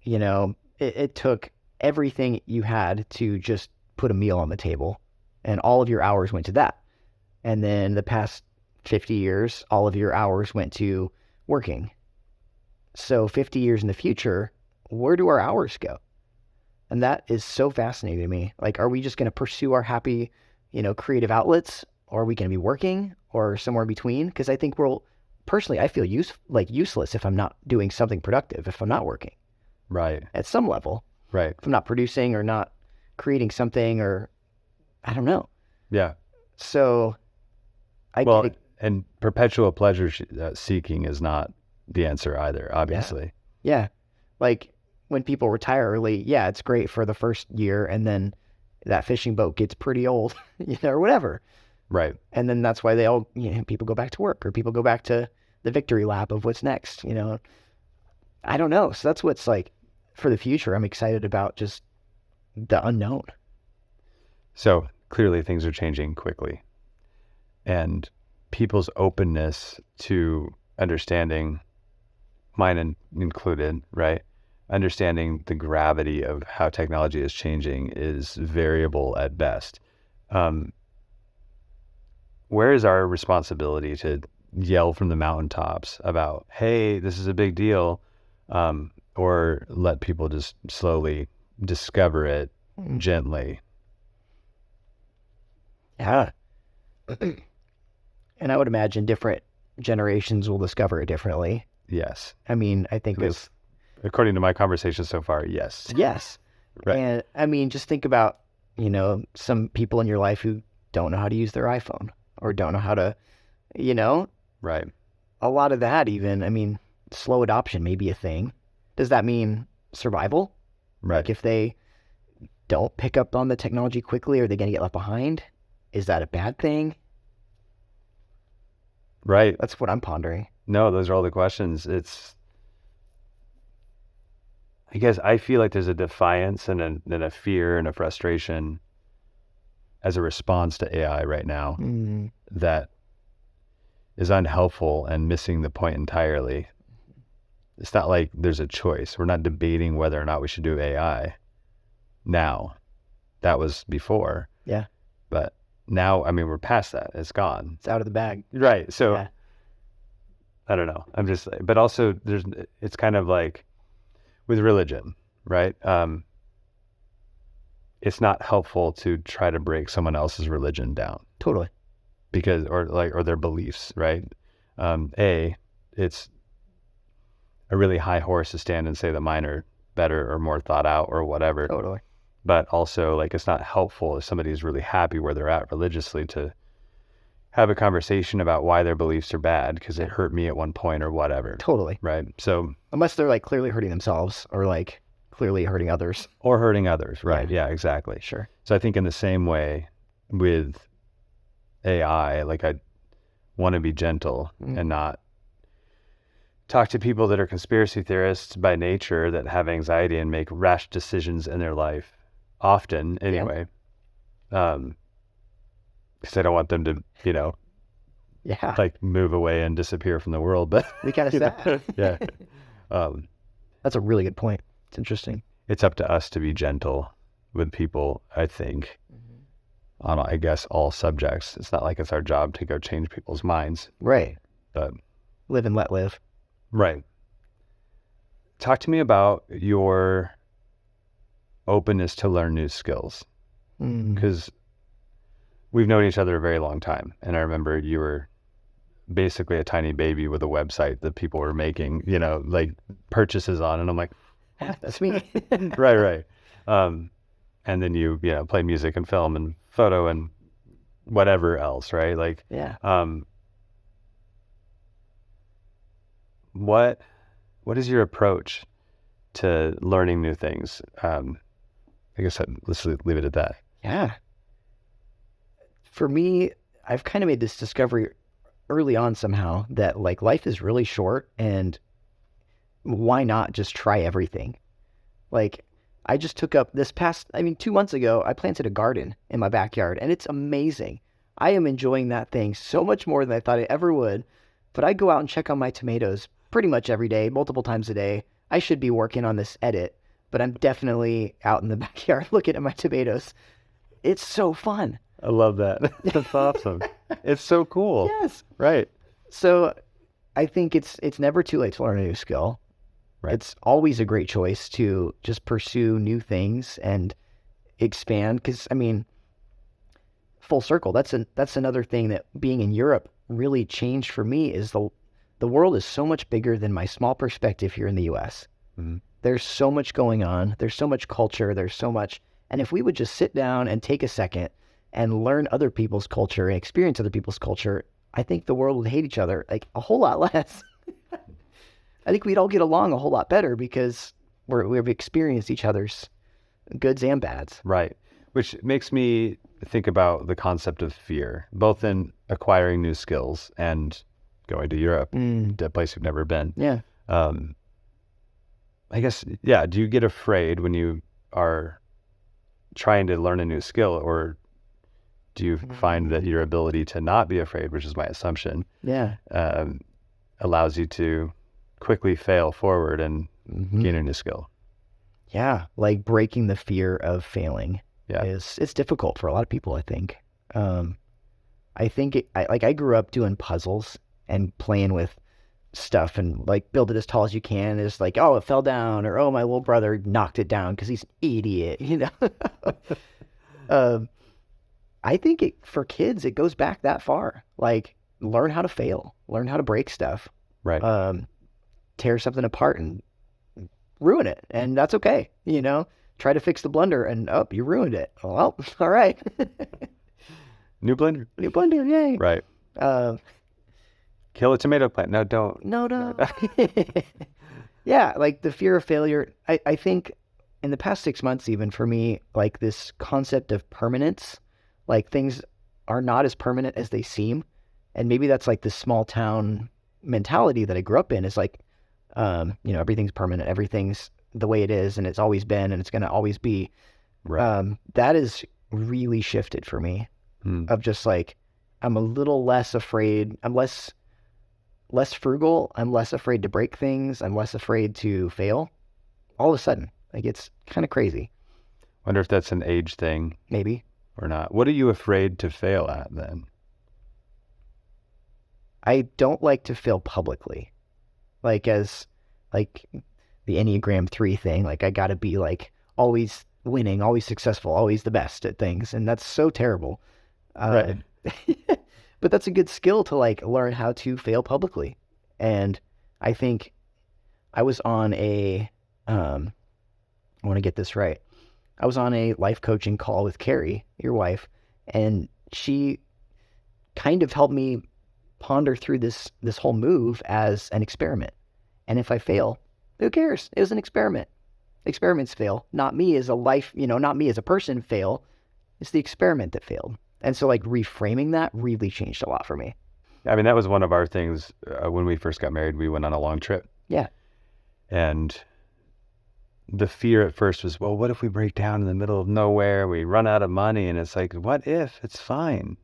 [SPEAKER 2] it took everything you had to just put a meal on the table, and all of your hours went to that. And then the past 50 years, all of your hours went to working. So 50 years in the future, where do our hours go? And that is so fascinating to me. Like, are we just going to pursue our happy, creative outlets, or are we going to be working, or somewhere between? Because I think personally, I feel useless if I'm not doing something productive, if I'm not working.
[SPEAKER 1] Right.
[SPEAKER 2] At some level.
[SPEAKER 1] Right.
[SPEAKER 2] If I'm not producing or not creating something, or I don't know.
[SPEAKER 1] Yeah.
[SPEAKER 2] So
[SPEAKER 1] and perpetual pleasure seeking is not the answer either, obviously.
[SPEAKER 2] Yeah. Like when people retire early, yeah, it's great for the first year, and then that fishing boat gets pretty old, or whatever.
[SPEAKER 1] Right.
[SPEAKER 2] And then that's why they all, people go back to work, or people go back to the victory lap of what's next, I don't know. So that's what's like for the future. I'm excited about just the unknown.
[SPEAKER 1] So clearly things are changing quickly, and people's openness to understanding, mine included, right? Understanding the gravity of how technology is changing is variable at best. Where is our responsibility to yell from the mountaintops about, hey, this is a big deal, or let people just slowly discover it gently?
[SPEAKER 2] Yeah. And I would imagine different generations will discover it differently.
[SPEAKER 1] Yes.
[SPEAKER 2] I mean, I think
[SPEAKER 1] according to my conversation so far, yes.
[SPEAKER 2] Yes.
[SPEAKER 1] Right.
[SPEAKER 2] And I mean, just think about, some people in your life who don't know how to use their iPhone, or don't know how to,
[SPEAKER 1] Right.
[SPEAKER 2] A lot of that even, I mean, slow adoption may be a thing. Does that mean survival?
[SPEAKER 1] Right.
[SPEAKER 2] Like if they don't pick up on the technology quickly, are they going to get left behind? Is that a bad thing?
[SPEAKER 1] Right.
[SPEAKER 2] That's what I'm pondering.
[SPEAKER 1] No, those are all the questions. I guess I feel like there's a defiance and a fear and a frustration as a response to AI right now that is unhelpful and missing the point entirely. It's not like there's a choice. We're not debating whether or not we should do AI now. That was before.
[SPEAKER 2] Yeah.
[SPEAKER 1] But now, I mean, we're past that. It's gone.
[SPEAKER 2] It's out of the bag.
[SPEAKER 1] Right. So
[SPEAKER 2] Yeah.
[SPEAKER 1] I don't know. I'm just, but also it's kind of like with religion, right? It's not helpful to try to break someone else's religion down
[SPEAKER 2] Totally.
[SPEAKER 1] because, or their beliefs, right? It's a really high horse to stand and say that mine are better or more thought out or whatever.
[SPEAKER 2] Totally.
[SPEAKER 1] But also, like, it's not helpful if somebody's really happy where they're at religiously to have a conversation about why their beliefs are bad because it hurt me at one point or whatever.
[SPEAKER 2] Totally.
[SPEAKER 1] Right. So,
[SPEAKER 2] unless they're like clearly hurting themselves or like clearly hurting others.
[SPEAKER 1] Or hurting others. Right. Yeah, exactly.
[SPEAKER 2] Sure.
[SPEAKER 1] So I think in the same way with AI, like I want to be gentle and not talk to people that are conspiracy theorists by nature that have anxiety and make rash decisions in their life often anyway. Because I don't want them to, like move away and disappear from the world. But
[SPEAKER 2] we kind of sad.
[SPEAKER 1] Yeah.
[SPEAKER 2] That's a really good point. It's interesting.
[SPEAKER 1] It's up to us to be gentle with people, I think, on, I guess, all subjects. It's not like it's our job to go change people's minds.
[SPEAKER 2] Right.
[SPEAKER 1] But
[SPEAKER 2] live and let live.
[SPEAKER 1] Right. Talk to me about your openness to learn new skills. Because we've known each other a very long time. And I remember you were basically a tiny baby with a website that people were making, like purchases on. And I'm like,
[SPEAKER 2] that's me.
[SPEAKER 1] Right. And then you play music and film and photo and whatever else, right? Like,
[SPEAKER 2] yeah.
[SPEAKER 1] What is your approach to learning new things? I guess let's leave it at that.
[SPEAKER 2] Yeah. For me, I've kind of made this discovery early on somehow that like life is really short and why not just try everything? Like I just took up 2 months ago, I planted a garden in my backyard and it's amazing. I am enjoying that thing so much more than I thought I ever would. But I go out and check on my tomatoes pretty much every day, multiple times a day. I should be working on this edit, but I'm definitely out in the backyard looking at my tomatoes. It's so fun.
[SPEAKER 1] I love that. That's awesome. It's so cool.
[SPEAKER 2] Yes.
[SPEAKER 1] Right.
[SPEAKER 2] So I think it's never too late to learn a new skill. Right. It's always a great choice to just pursue new things and expand. Because, full circle, that's another thing that being in Europe really changed for me is the world is so much bigger than my small perspective here in the U.S. Mm-hmm. There's so much going on. There's so much culture. There's so much. And if we would just sit down and take a second and learn other people's culture and experience other people's culture, I think the world would hate each other like a whole lot less. I think we'd all get along a whole lot better because we've experienced each other's goods and bads.
[SPEAKER 1] Right. Which makes me think about the concept of fear, both in acquiring new skills and going to Europe, a place you've never been.
[SPEAKER 2] Yeah.
[SPEAKER 1] I guess, yeah. Do you get afraid when you are trying to learn a new skill, or do you find that your ability to not be afraid, which is my assumption, allows you to quickly fail forward and gain a new skill?
[SPEAKER 2] Yeah, like breaking the fear of failing. Yeah, it's difficult for a lot of people. I think. I think I grew up doing puzzles and playing with stuff and like build it as tall as you can. It's like, oh, it fell down, or oh, my little brother knocked it down because he's an idiot. I think for kids it goes back that far. Like learn how to fail, learn how to break stuff.
[SPEAKER 1] Right.
[SPEAKER 2] Tear something apart and ruin it, and that's okay. Try to fix the blender and you ruined it. Well, all right.
[SPEAKER 1] New blender,
[SPEAKER 2] yay.
[SPEAKER 1] Right. Kill a tomato plant. No, don't.
[SPEAKER 2] No. Yeah, like the fear of failure. I think in the past 6 months, even for me, like this concept of permanence, like things are not as permanent as they seem. And maybe that's like this small town mentality that I grew up in is like, everything's permanent. Everything's the way it is and it's always been and it's going to always be. Right. That is really shifted for me of just like, I'm a little less afraid. I'm less frugal. I'm less afraid to break things. I'm less afraid to fail. All of a sudden, like it's kind of crazy.
[SPEAKER 1] Wonder if that's an age thing.
[SPEAKER 2] Maybe.
[SPEAKER 1] or not? What are you afraid to fail at then?
[SPEAKER 2] I don't like to fail publicly. Like as like the Enneagram 3 thing, like I got to be like always winning, always successful, always the best at things, and that's so terrible.
[SPEAKER 1] Right.
[SPEAKER 2] But that's a good skill to like learn how to fail publicly. And I think I was on I want to get this right. I was on a life coaching call with Carrie, your wife, and she kind of helped me ponder through this whole move as an experiment. And if I fail, who cares? It was an experiment. Experiments fail. Not me as a life, not me as a person fail. It's the experiment that failed. And so like reframing that really changed a lot for me.
[SPEAKER 1] I mean, that was one of our things when we first got married. We went on a long trip.
[SPEAKER 2] Yeah.
[SPEAKER 1] And the fear at first was, well, what if we break down in the middle of nowhere? We run out of money. And it's like, what if? It's fine.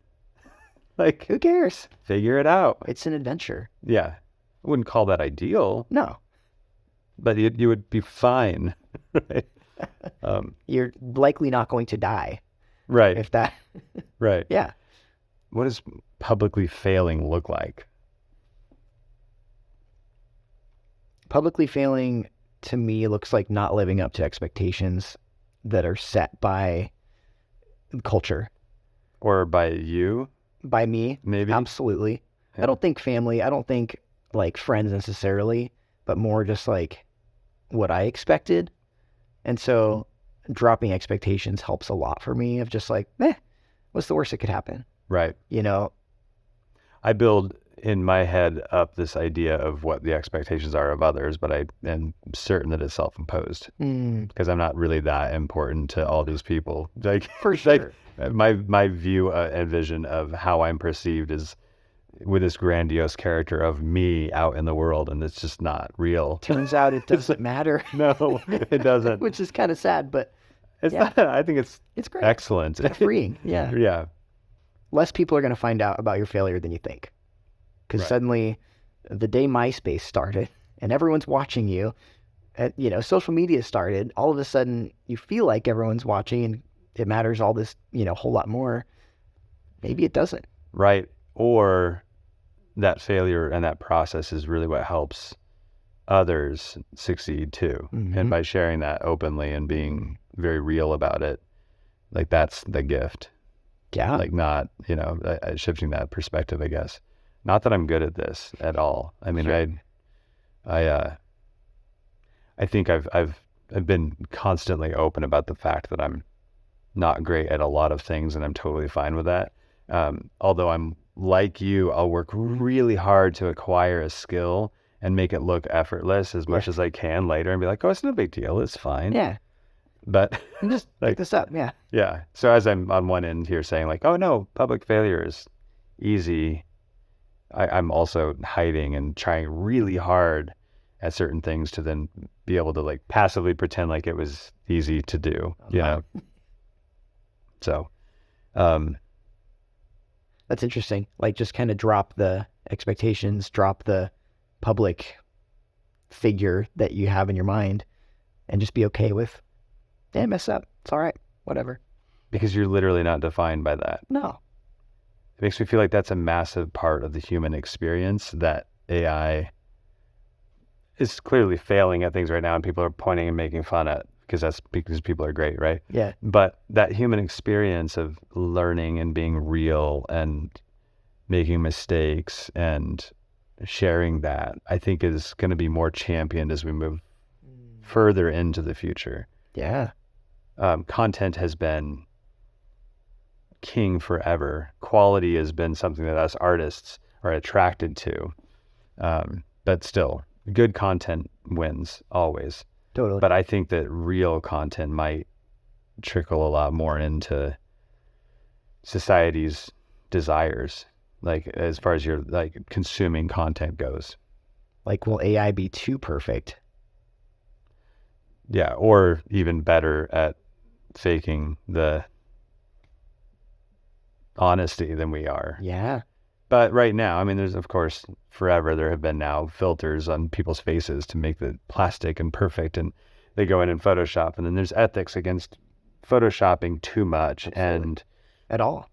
[SPEAKER 1] Like,
[SPEAKER 2] who cares?
[SPEAKER 1] Figure it out.
[SPEAKER 2] It's an adventure.
[SPEAKER 1] Yeah. I wouldn't call that ideal.
[SPEAKER 2] No.
[SPEAKER 1] But you would be fine. Right?
[SPEAKER 2] You're likely not going to die.
[SPEAKER 1] Right.
[SPEAKER 2] If that.
[SPEAKER 1] Right.
[SPEAKER 2] Yeah.
[SPEAKER 1] What does publicly failing look like?
[SPEAKER 2] Publicly failing to me looks like not living up to expectations that are set by culture.
[SPEAKER 1] Or by you?
[SPEAKER 2] By me?
[SPEAKER 1] Maybe.
[SPEAKER 2] Absolutely.
[SPEAKER 1] Yeah.
[SPEAKER 2] I don't think family, I don't think like friends necessarily, but more just like what I expected. And so dropping expectations helps a lot for me of just like, what's the worst that could happen?
[SPEAKER 1] Right.
[SPEAKER 2] I
[SPEAKER 1] build in my head up this idea of what the expectations are of others, but I am certain that it's self-imposed because I'm not really that important to all these people. Like,
[SPEAKER 2] for sure.
[SPEAKER 1] Like my view and vision of how I'm perceived is with this grandiose character of me out in the world, and it's just not real.
[SPEAKER 2] Turns out it doesn't matter.
[SPEAKER 1] No, it doesn't.
[SPEAKER 2] Which is kind of sad, but
[SPEAKER 1] it's not. I think it's
[SPEAKER 2] great.
[SPEAKER 1] Excellent.
[SPEAKER 2] It's freeing. Yeah.
[SPEAKER 1] Yeah.
[SPEAKER 2] Less people are going to find out about your failure than you think. Because suddenly, the day MySpace started and everyone's watching you, social media started, all of a sudden you feel like everyone's watching and it matters all this, a whole lot more. Maybe it doesn't.
[SPEAKER 1] Right. Or that failure and that process is really what helps others succeed too.
[SPEAKER 2] Mm-hmm.
[SPEAKER 1] And by sharing that openly and being very real about it, like that's the gift.
[SPEAKER 2] Yeah.
[SPEAKER 1] Like not, shifting that perspective, I guess. Not that I'm good at this at all. I mean, sure. I think I've been constantly open about the fact that I'm not great at a lot of things, and I'm totally fine with that. Although I'm like you, I'll work really hard to acquire a skill and make it look effortless as much as I can later, and be like, oh, it's no big deal, it's fine.
[SPEAKER 2] Yeah.
[SPEAKER 1] But
[SPEAKER 2] just like, pick this up. Yeah.
[SPEAKER 1] Yeah. So as I'm on one end here saying like, oh no, public failure is easy, I'm also hiding and trying really hard at certain things to then be able to like passively pretend like it was easy to do, So,
[SPEAKER 2] that's interesting. Like just kind of drop the expectations, drop the public figure that you have in your mind, and just be okay with, mess up. It's all right. Whatever.
[SPEAKER 1] Because you're literally not defined by that.
[SPEAKER 2] No.
[SPEAKER 1] It makes me feel like that's a massive part of the human experience that AI is clearly failing at things right now, and people are pointing and making fun at because people are great, right?
[SPEAKER 2] Yeah.
[SPEAKER 1] But that human experience of learning and being real and making mistakes and sharing that, I think is going to be more championed as we move further into the future.
[SPEAKER 2] Yeah.
[SPEAKER 1] Content has been king forever. Quality has been something that us artists are attracted to. But still, good content wins always.
[SPEAKER 2] Totally.
[SPEAKER 1] But I think that real content might trickle a lot more into society's desires, like as far as your like consuming content goes.
[SPEAKER 2] Like, will AI be too perfect?
[SPEAKER 1] Yeah, or even better at faking the honesty than we are.
[SPEAKER 2] Yeah.
[SPEAKER 1] But right now, I mean, there's, of course, forever there have been now filters on people's faces to make the plastic and perfect, and they go in and Photoshop, and then there's ethics against Photoshopping too much.
[SPEAKER 2] Absolutely.
[SPEAKER 1] And
[SPEAKER 2] at all.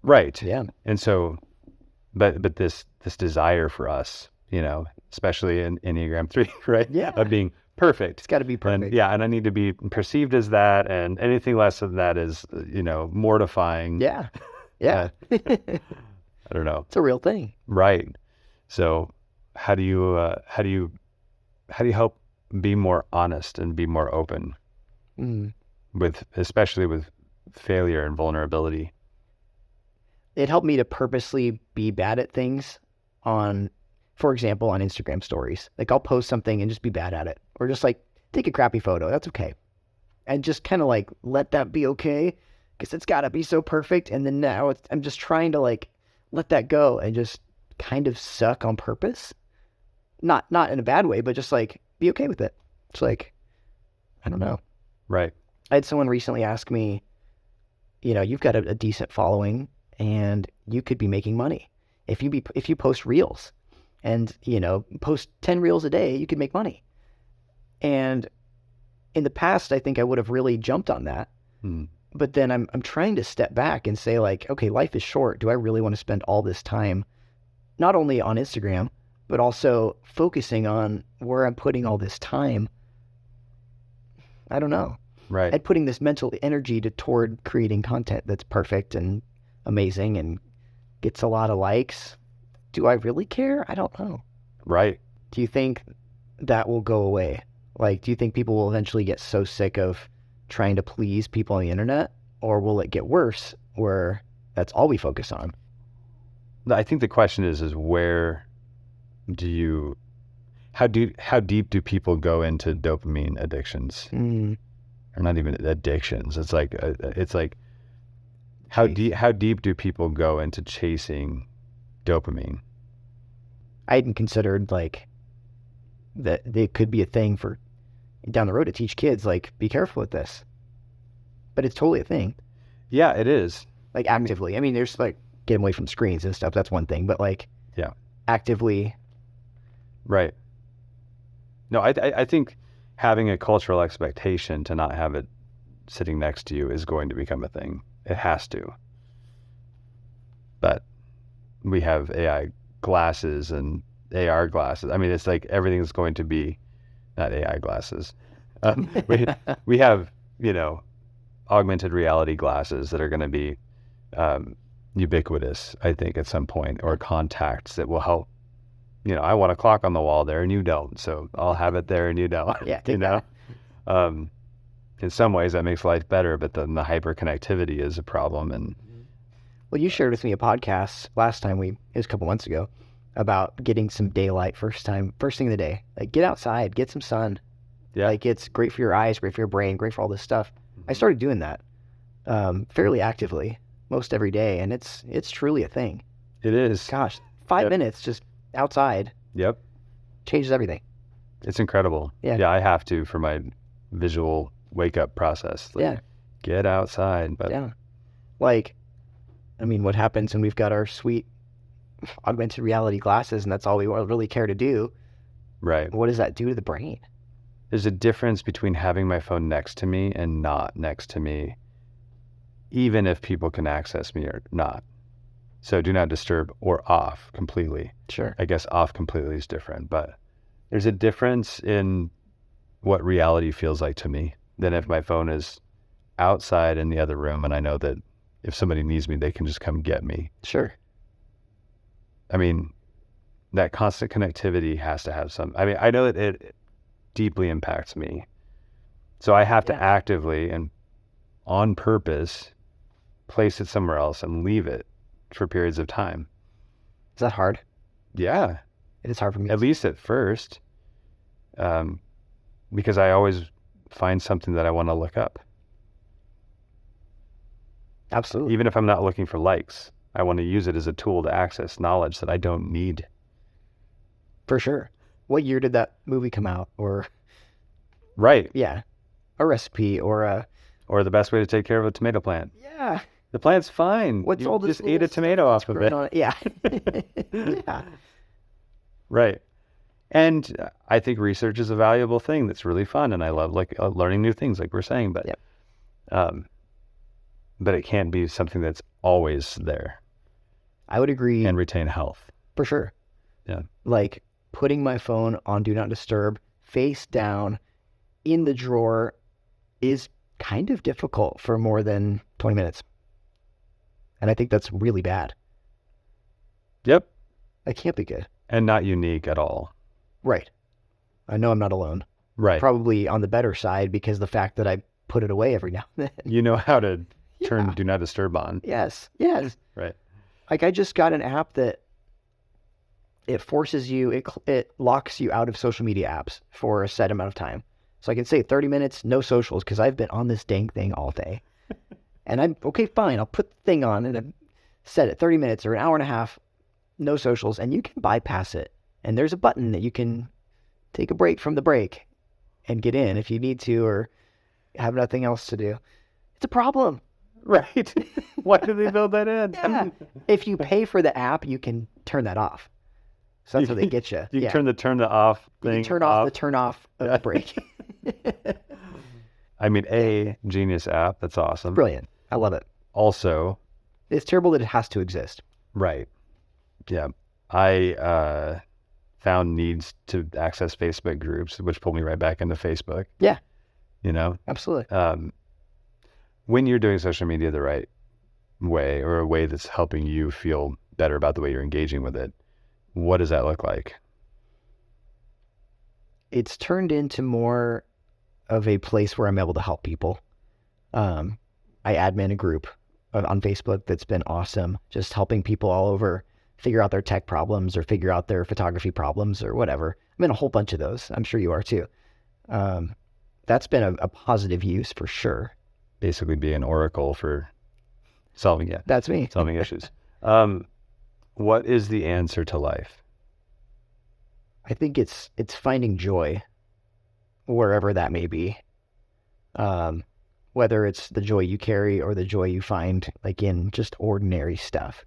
[SPEAKER 1] Right.
[SPEAKER 2] Yeah.
[SPEAKER 1] And so, but this desire for us, especially in Enneagram 3, right?
[SPEAKER 2] Yeah.
[SPEAKER 1] Of being perfect.
[SPEAKER 2] It's got to be perfect.
[SPEAKER 1] And I need to be perceived as that, and anything less than that is, mortifying.
[SPEAKER 2] Yeah. Yeah.
[SPEAKER 1] I don't know.
[SPEAKER 2] It's a real thing.
[SPEAKER 1] Right. So how do you help be more honest and be more open especially with failure and vulnerability?
[SPEAKER 2] It helped me to purposely be bad at things for example, on Instagram stories. Like I'll post something and just be bad at it, or just like take a crappy photo. That's okay. And just kind of like let that be okay, because it's got to be so perfect. And then now I'm just trying to like let that go and just kind of suck on purpose. Not in a bad way, but just like be okay with it. It's like, I don't know.
[SPEAKER 1] Right.
[SPEAKER 2] I had someone recently ask me, you've got a decent following and you could be making money. If you post reels and, post 10 reels a day, you could make money. And in the past, I think I would have really jumped on that. But then I'm trying to step back and say like, okay, life is short. Do I really want to spend all this time, not only on Instagram, but also focusing on where I'm putting all this time? I don't know.
[SPEAKER 1] Right.
[SPEAKER 2] And putting this mental energy toward creating content that's perfect and amazing and gets a lot of likes. Do I really care? I don't know.
[SPEAKER 1] Right.
[SPEAKER 2] Do you think that will go away? Like, do you think people will eventually get so sick of trying to please people on the internet, or will it get worse where that's all we focus on?
[SPEAKER 1] I think the question is where how deep do people go into dopamine addictions? Or not even addictions. It's like how deep do people go into chasing dopamine?
[SPEAKER 2] I hadn't considered like that they could be a thing for down the road to teach kids, like, be careful with this. But it's totally a thing.
[SPEAKER 1] Yeah, it is.
[SPEAKER 2] Like actively. I mean, there's like getting away from screens and stuff. That's one thing. But like,
[SPEAKER 1] yeah,
[SPEAKER 2] actively.
[SPEAKER 1] Right. No, I think having a cultural expectation to not have it sitting next to you is going to become a thing. It has to. But we have AI glasses and AR glasses. I mean, it's like everything's going to be not AI glasses. We have, augmented reality glasses that are going to be ubiquitous, I think, at some point, or contacts that will help. I want a clock on the wall there and you don't, so I'll have it there and you don't.
[SPEAKER 2] Yeah, take that.
[SPEAKER 1] In some ways that makes life better, but then the hyperconnectivity is a problem. And
[SPEAKER 2] well, you shared with me a podcast last time it was a couple months ago, about getting some daylight first thing in the day. Like, get outside, get some sun.
[SPEAKER 1] Yeah.
[SPEAKER 2] Like, it's great for your eyes, great for your brain, great for all this stuff. I started doing that fairly actively most every day, and it's truly a thing.
[SPEAKER 1] It is.
[SPEAKER 2] Gosh, 5 minutes just outside.
[SPEAKER 1] Yep.
[SPEAKER 2] Changes everything.
[SPEAKER 1] It's incredible.
[SPEAKER 2] Yeah.
[SPEAKER 1] I have to for my visual wake up process. Like, get outside. But
[SPEAKER 2] yeah. Like, I mean, what happens when we've got our sweet augmented reality glasses and that's all we really care to do?
[SPEAKER 1] Right.
[SPEAKER 2] What does that do to the brain?
[SPEAKER 1] There's a difference between having my phone next to me and not next to me, even if people can access me or not. So do not disturb or off completely.
[SPEAKER 2] Sure.
[SPEAKER 1] I guess off completely is different, but there's a difference in what reality feels like to me than if my phone is outside in the other room and I know that if somebody needs me, they can just come get me.
[SPEAKER 2] Sure.
[SPEAKER 1] I mean, that constant connectivity has to have some, I know that it deeply impacts me. So I have to actively and on purpose place it somewhere else and leave it for periods of time.
[SPEAKER 2] Is that hard?
[SPEAKER 1] Yeah.
[SPEAKER 2] It is hard for me.
[SPEAKER 1] At least at first. Because I always find something that I want to look up.
[SPEAKER 2] Absolutely.
[SPEAKER 1] Even if I'm not looking for likes, I want to use it as a tool to access knowledge that I don't need.
[SPEAKER 2] For sure. What year did that movie come out? Or
[SPEAKER 1] right.
[SPEAKER 2] Yeah. A recipe or
[SPEAKER 1] the best way to take care of a tomato plant.
[SPEAKER 2] Yeah.
[SPEAKER 1] The plant's fine.
[SPEAKER 2] What's
[SPEAKER 1] you
[SPEAKER 2] all this
[SPEAKER 1] just ate a tomato off of it.
[SPEAKER 2] Yeah. Yeah.
[SPEAKER 1] Right. And I think research is a valuable thing that's really fun, and I love learning new things, like we're saying. But but it can't be something that's always there
[SPEAKER 2] I would agree
[SPEAKER 1] and retain health.
[SPEAKER 2] for sure.
[SPEAKER 1] Yeah.
[SPEAKER 2] Like putting my phone on Do Not Disturb face down in the drawer is kind of difficult for more than 20 minutes. And I think that's really bad.
[SPEAKER 1] Yep.
[SPEAKER 2] That can't be good.
[SPEAKER 1] And not unique at all.
[SPEAKER 2] Right. I know I'm not alone.
[SPEAKER 1] Right.
[SPEAKER 2] Probably on the better side because the fact that I put it away every now and then.
[SPEAKER 1] You know how to turn
[SPEAKER 2] Yeah.
[SPEAKER 1] Do Not Disturb on.
[SPEAKER 2] Yes.
[SPEAKER 1] Right.
[SPEAKER 2] Like I just got an app that it forces you, it locks you out of social media apps for a set amount of time. So I can say 30 minutes, no socials, because I've been on this dang thing all day. And I'm, okay, fine, I'll put the thing on and I've set it 30 minutes or an hour and a half, no socials, and you can bypass it. And there's a button that you can take a break from the break and get in if you need to or have nothing else to do. It's a problem.
[SPEAKER 1] Right. Why do they build that in?
[SPEAKER 2] Yeah. If you pay for the app, you can turn that off. So that's how they get you.
[SPEAKER 1] You
[SPEAKER 2] yeah.
[SPEAKER 1] turn the off
[SPEAKER 2] You
[SPEAKER 1] thing
[SPEAKER 2] can turn off the turn off of the break.
[SPEAKER 1] I mean, genius app. That's awesome.
[SPEAKER 2] Brilliant. I love it.
[SPEAKER 1] Also,
[SPEAKER 2] It's terrible that it has to exist.
[SPEAKER 1] right. Yeah. I found needs to access Facebook groups, which pulled me right back into Facebook.
[SPEAKER 2] Yeah.
[SPEAKER 1] You know,
[SPEAKER 2] Absolutely.
[SPEAKER 1] when you're doing social media the right way or a way that's helping you feel better about the way you're engaging with it, what does that look like?
[SPEAKER 2] It's turned into more of a place where I'm able to help people. I admin a group on Facebook that's been awesome, just helping people all over figure out their tech problems or figure out their photography problems or whatever. I'm in a whole bunch of those. I'm sure you are too. That's been a positive use for sure.
[SPEAKER 1] Basically be an oracle for solving
[SPEAKER 2] That's me.
[SPEAKER 1] solving issues. What is the answer to life?
[SPEAKER 2] I think it's finding joy wherever that may be. Whether it's the joy you carry or the joy you find like in just ordinary stuff.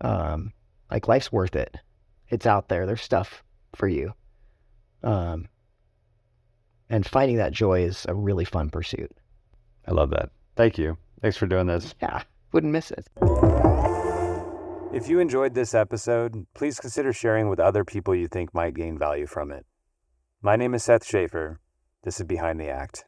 [SPEAKER 2] Like life's worth it. It's out there. There's stuff for you. And finding that joy is a really fun pursuit.
[SPEAKER 1] I love that. Thank you. Thanks for doing this.
[SPEAKER 2] Yeah, wouldn't miss it.
[SPEAKER 1] If you enjoyed this episode, please consider sharing with other people you think might gain value from it. My name is Seth Schaefer. This is Behind the Act.